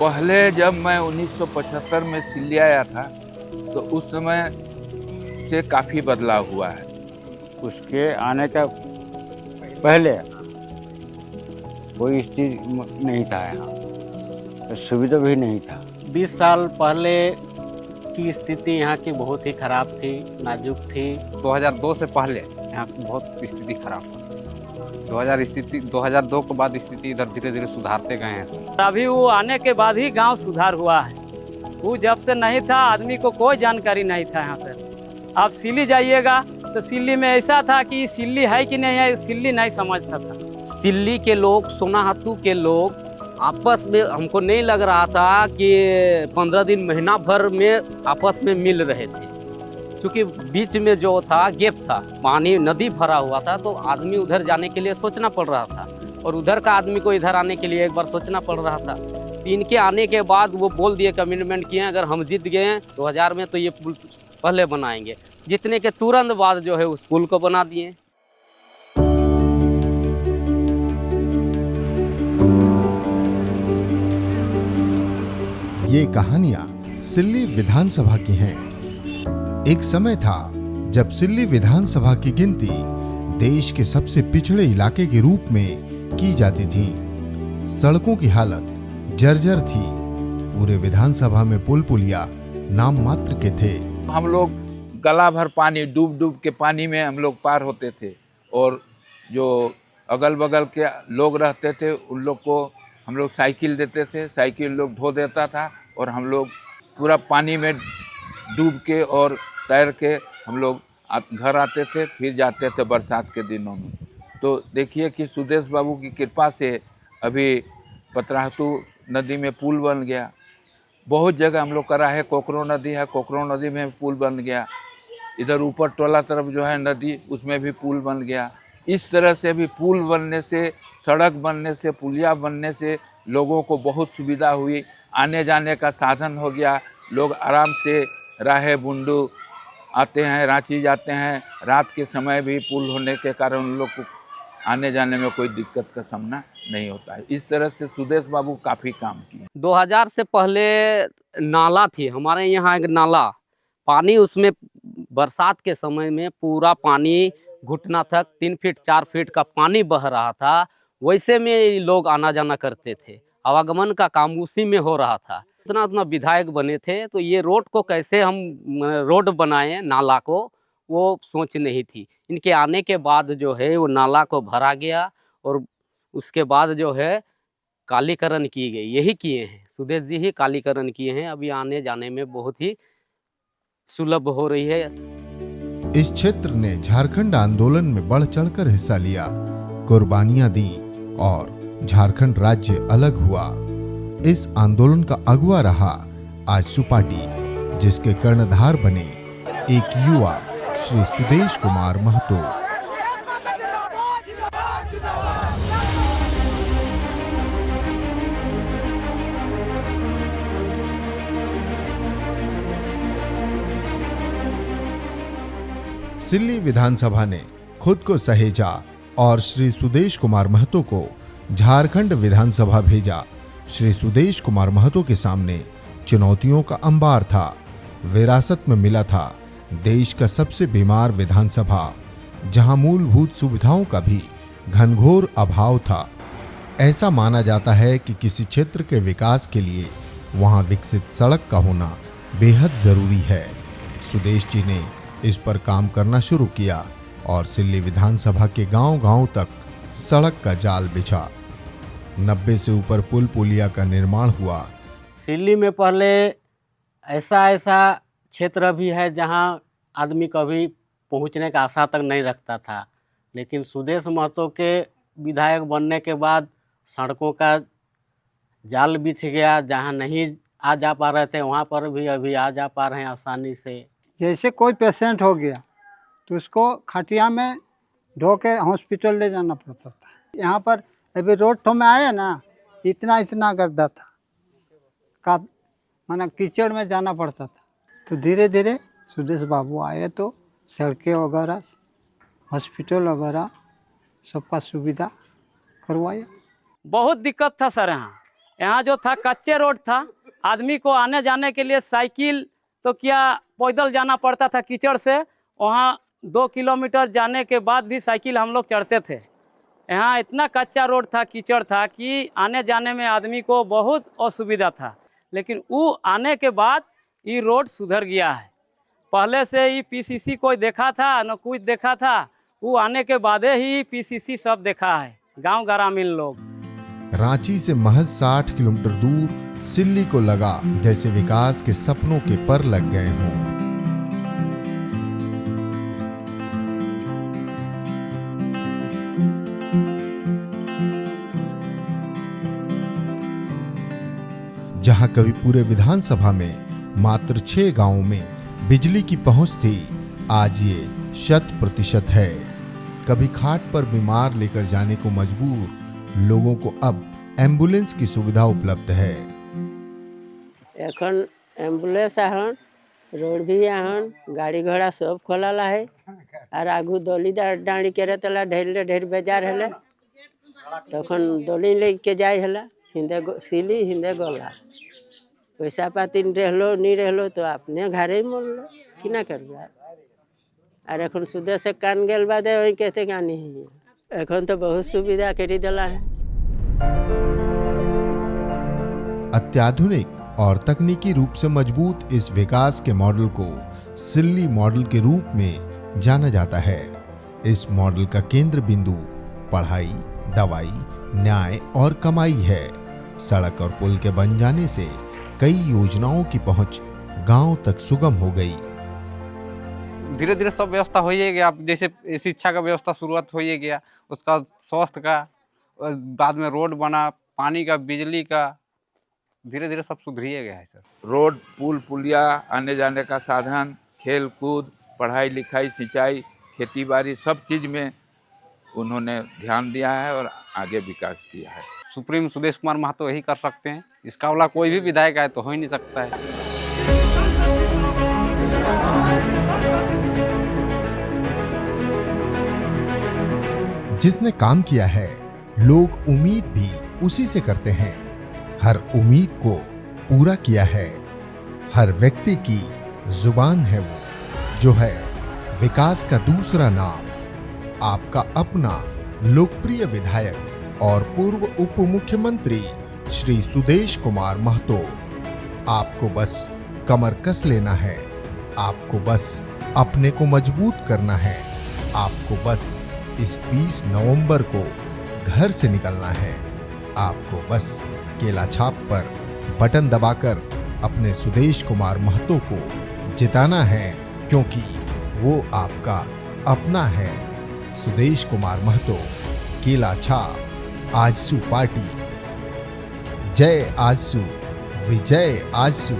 पहले जब मैं 1975 में सिल्ली आया था तो उस समय से काफ़ी बदलाव हुआ है। उसके आने का पहले कोई स्थिति नहीं था, यहाँ सुविधा भी नहीं था। 20 साल पहले की स्थिति यहाँ की बहुत ही खराब थी, नाजुक थी। 2002 से पहले यहाँ की बहुत स्थिति खराब था। 2002 के बाद स्थिति इधर धीरे धीरे सुधारते गए हैं सर। अभी वो आने के बाद ही गांव सुधार हुआ है। वो जब से नहीं था आदमी को कोई जानकारी नहीं था यहाँ से। आप सिल्ली जाइएगा तो सिल्ली में ऐसा था कि सिल्ली है कि नहीं है, सिल्ली नहीं समझता था। सिल्ली के लोग, सोनाहातू के लोग आपस में, हमको नहीं लग रहा था कि 15 दिन महीना भर में आपस में मिल रहे थे, क्योंकि बीच में जो था गैप था, पानी नदी भरा हुआ था, तो आदमी उधर जाने के लिए सोचना पड़ रहा था और उधर का आदमी को इधर आने के लिए एक बार सोचना पड़ रहा था। इनके आने के बाद वो बोल दिए, कमिटमेंट किए, अगर हम जीत गए 2000 में तो ये पुल पहले बनाएंगे। जीतने के तुरंत बाद जो है उस पुल को बना दिए। ये कहानियां सिल्ली विधानसभा की हैं। एक समय था जब सिल्ली विधानसभा की गिनती देश के सबसे पिछड़े इलाके के रूप में की जाती थी। सड़कों की हालत जर्जर थी। पूरे विधानसभा में पुल पुलिया नाम मात्र के थे। हम लोग गला भर पानी, डूब डूब के पानी में हम लोग पार होते थे और जो अगल बगल के लोग रहते थे उन लोग को हम लोग साइकिल देते थे, साइकिल लोग ढो देता था और हम लोग पूरा पानी में डूब के और तैर के हम लोग घर आते थे, फिर जाते थे बरसात के दिनों में। तो देखिए कि सुदेश बाबू की कृपा से अभी पतरातू नदी में पुल बन गया। बहुत जगह हम लोग करा है, कोकरो नदी है, कोकरो नदी में पुल बन गया। इधर ऊपर टोला तरफ जो है नदी, उसमें भी पुल बन गया। इस तरह से भी पुल बनने से, सड़क बनने से, पुलिया बनने से लोगों को बहुत सुविधा हुई। आने जाने का साधन हो गया। लोग आराम से राहे बुंडू आते हैं, रांची जाते हैं। रात के समय भी पुल होने के कारण उन लोग को आने जाने में कोई दिक्कत का सामना नहीं होता है। इस तरह से सुदेश बाबू काफ़ी काम किए। 2000 से पहले नाला थी हमारे यहाँ, एक नाला, पानी उसमें बरसात के समय में पूरा पानी घुटना तक 3 फीट 4 फीट का पानी बह रहा था। वैसे में लोग आना जाना करते थे, आवागमन का काम उसी में हो रहा था। उतना उतना विधायक बने थे तो ये रोड को कैसे हम रोड बनाएं, नाला को, वो सोच नहीं थी। इनके आने के बाद जो है वो नाला को भरा गया और उसके बाद जो है कालीकरण की गई। यही किए हैं सुदेश जी, ही कालीकरण किए हैं। अभी आने जाने में बहुत ही सुलभ हो रही है। इस क्षेत्र ने झारखंड आंदोलन में बढ़ चढ़कर हिस्सा लिया, कुर्बानियां दी और झारखंड राज्य अलग हुआ। इस आंदोलन का अगुवा रहा आज सुपाटी, जिसके कर्णधार बने एक युवा श्री सुदेश कुमार महतो। सिल्ली विधानसभा ने खुद को सहेजा और श्री सुदेश कुमार महतो को झारखंड विधानसभा भेजा। श्री सुदेश कुमार महतो के सामने चुनौतियों का अंबार था। विरासत में मिला था देश का सबसे बीमार विधानसभा, जहां मूलभूत सुविधाओं का भी घनघोर अभाव था। ऐसा माना जाता है कि किसी क्षेत्र के विकास के लिए वहां विकसित सड़क का होना बेहद जरूरी है। सुदेश जी ने इस पर काम करना शुरू किया और सिल्ली विधानसभा के गांव-गांव तक सड़क का जाल बिछा। 90 से ऊपर पुल पुलिया का निर्माण हुआ। सिल्ली में पहले ऐसा क्षेत्र भी है जहां आदमी कभी पहुंचने का आशा तक नहीं रखता था, लेकिन सुदेश महतो के विधायक बनने के बाद सड़कों का जाल बिछ गया। जहां नहीं आ जा पा रहे थे वहां पर भी अभी आ जा पा रहे हैं आसानी से। जैसे कोई पेशेंट हो गया तो उसको खटिया में ढो के हॉस्पिटल ले जाना पड़ता था। यहाँ पर अभी रोड तो में आया ना, इतना गड्ढा था का, माना कीचड़ में जाना पड़ता था। तो धीरे धीरे सुदेश बाबू आए तो सड़कें वगैरह, हॉस्पिटल वगैरह सबका सुविधा करवाया। बहुत दिक्कत था सर। यहाँ जो था कच्चे रोड था, आदमी को आने जाने के लिए साइकिल तो क्या पैदल जाना पड़ता था कीचड़ से। वहाँ 2 किलोमीटर जाने के बाद भी साइकिल हम लोग चढ़ते थे। यहाँ इतना कच्चा रोड था, कीचड़ था कि आने जाने में आदमी को बहुत असुविधा था। लेकिन वो आने के बाद ये रोड सुधर गया है। पहले से ही पीसीसी कोई देखा था न कुछ देखा था, वो आने के बाद ही पीसीसी सब देखा है, गांव ग्रामीण लोग। रांची से महज 60 किलोमीटर दूर सिल्ली को लगा जैसे विकास के सपनों के पर लग गए हों। जहां कभी पूरे विधानसभा में मात्र 6 गांवों में बिजली की पहुंच थी, आज ये 100% है। कभी खाट पर बीमार लेकर जाने को मजबूर लोगों को अब एम्बुलेंस की सुविधा उपलब्ध है। एखन एम्बुलेंस आहन, रोड भी आहन, गाड़ी घोड़ा सब खोलल है। और आगू दोली डाँडी करे तला ढेर बेजार हेले, तखन दोली लेके जाए हेला, हिंदे सिली हिंदे गोला। पैसा पाती रहलो नहीं रहलो तो अपने घरे ही मोल लो, कि ना करबे। और एखन सुदे से कान गेल बादे वही कहते गानी है। एखन तो बहुत सुविधा करी दिला है। अत्याधुनिक और तकनीकी रूप से मजबूत इस विकास के मॉडल को सिल्ली मॉडल के रूप में जाना जाता है। इस मॉडल का केंद्र बिंदु पढ़ाई, दवाई, न्याय और कमाई है। सड़क और पुल के बन जाने से कई योजनाओं की पहुंच गांव तक सुगम हो गई। धीरे धीरे सब व्यवस्था हो ही गया। जैसे शिक्षा का व्यवस्था शुरुआत हो ही गया, उसका स्वास्थ्य का, बाद में रोड बना, पानी का, बिजली का, धीरे धीरे सब सुधरिए गया है सर। रोड, पुल, पुलिया, आने जाने का साधन, खेल कूद, पढ़ाई लिखाई, सिंचाई, खेती बाड़ी, सब चीज़ में उन्होंने ध्यान दिया है और आगे विकास किया है। सुप्रीम सुदेश कुमार महतो यही कर सकते हैं। इसका वाला कोई भी विधायक आए तो हो ही नहीं सकता है। जिसने काम किया है, लोग उम्मीद भी उसी से करते हैं। हर उम्मीद को पूरा किया है। हर व्यक्ति की जुबान है वो, जो है विकास का दूसरा नाम। आपका अपना लोकप्रिय विधायक और पूर्व उप मुख्यमंत्री श्री सुदेश कुमार महतो। आपको बस कमर कस लेना है, आपको बस अपने को मजबूत करना है, आपको बस इस 20 नवंबर को घर से निकलना है, आपको बस केला छाप पर बटन दबाकर अपने सुदेश कुमार महतो को जिताना है, क्योंकि वो आपका अपना है। सुदेश कुमार महतो, केला छाप, आजसू पार्टी। जय आजसू, विजय आजसू।